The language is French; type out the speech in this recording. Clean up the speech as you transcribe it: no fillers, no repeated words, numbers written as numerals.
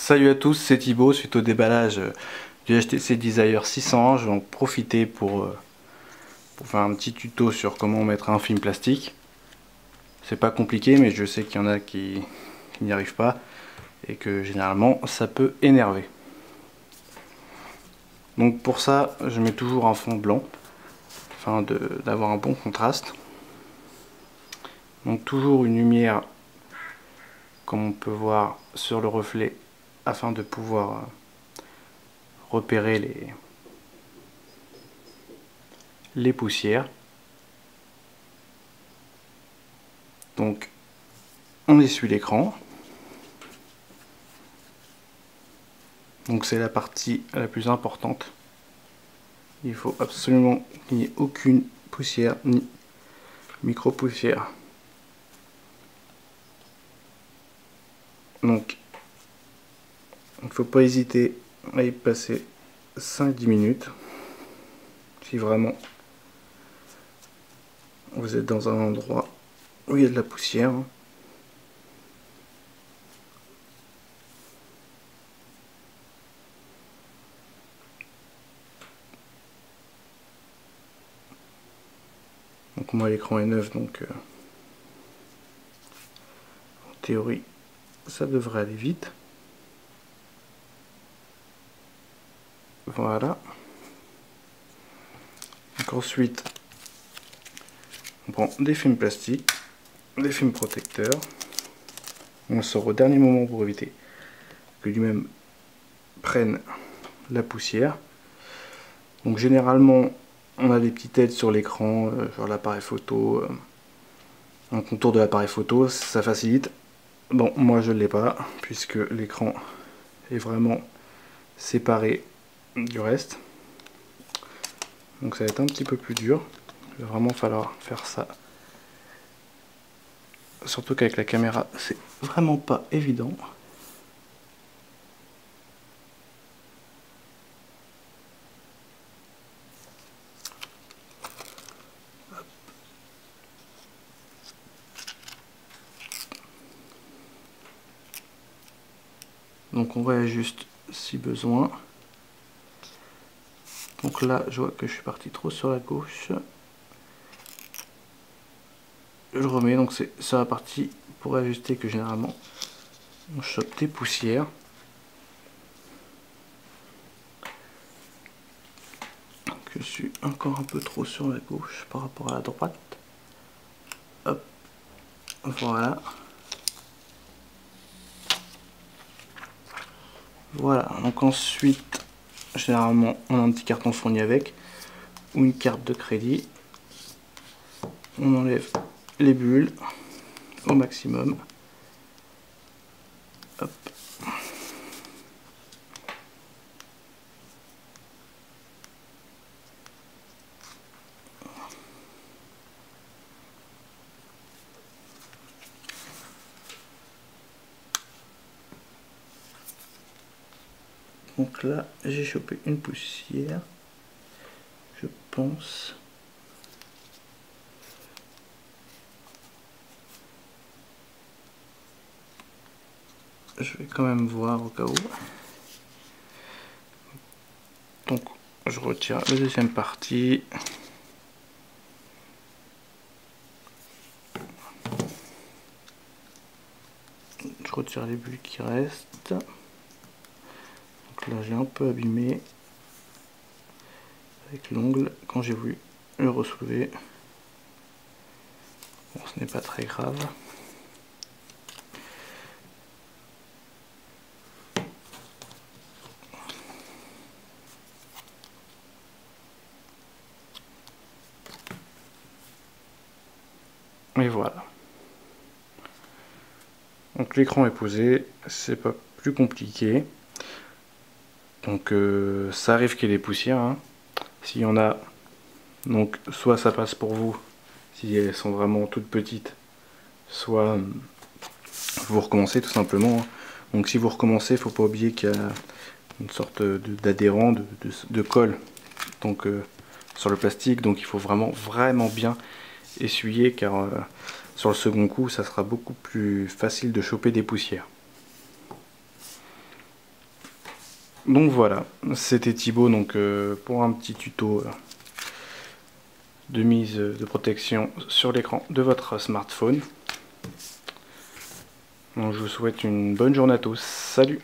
Salut à tous, c'est Thibaut. Suite au déballage du HTC Desire 600, je vais en profiter pour faire un petit tuto sur comment mettre un film plastique. C'est pas compliqué, mais je sais qu'il y en a qui n'y arrivent pas et que généralement ça peut énerver. Donc pour ça, je mets toujours un fond blanc afin d'avoir un bon contraste. Donc toujours une lumière comme on peut voir sur le reflet afin de pouvoir repérer les poussières. Donc on essuie l'écran. Donc c'est la partie la plus importante. Il faut absolument qu'il n'y ait aucune poussière ni micro-poussière. Donc il ne faut pas hésiter à y passer 5-10 minutes si vraiment vous êtes dans un endroit où il y a de la poussière. Donc moi l'écran est neuf, donc en théorie ça devrait aller vite. Voilà. Donc ensuite on prend des films plastiques, des films protecteurs. On sort au dernier moment pour éviter que lui-même prenne la poussière. Donc généralement on a des petites aides sur l'écran, sur l'appareil photo, un contour de l'appareil photo, ça facilite. Bon, moi je ne l'ai pas puisque l'écran est vraiment séparé du reste. Donc ça va être un petit peu plus dur. Il va vraiment falloir faire ça. Surtout qu'avec la caméra, c'est vraiment pas évident. Donc on réajuste si besoin. Donc là, je vois que je suis parti trop sur la gauche. Je remets, donc c'est sur la partie pour ajuster que généralement on chope des poussières. Donc je suis encore un peu trop sur la gauche par rapport à la droite. Hop, voilà. Voilà, donc ensuite, généralement on a un petit carton fourni avec, ou une carte de crédit. On enlève les bulles au maximum. Hop. Donc là, j'ai chopé une poussière, je pense. Je vais quand même voir au cas où. Donc, je retire la deuxième partie. Je retire les bulles qui restent. Donc là, j'ai un peu abîmé avec l'ongle quand j'ai voulu le ressoulever. Bon, ce n'est pas très grave. Et voilà. Donc l'écran est posé, c'est pas plus compliqué. Donc ça arrive qu'il y ait des poussières, hein. S'il y en a, donc soit ça passe pour vous, si elles sont vraiment toutes petites, soit vous recommencez tout simplement. Donc si vous recommencez, il ne faut pas oublier qu'il y a une sorte d'adhérent, de colle donc, sur le plastique, donc il faut vraiment bien essuyer car sur le second coup ça sera beaucoup plus facile de choper des poussières. Donc voilà, c'était Thibaut donc, pour un petit tuto de mise de protection sur l'écran de votre smartphone. Donc je vous souhaite une bonne journée à tous. Salut!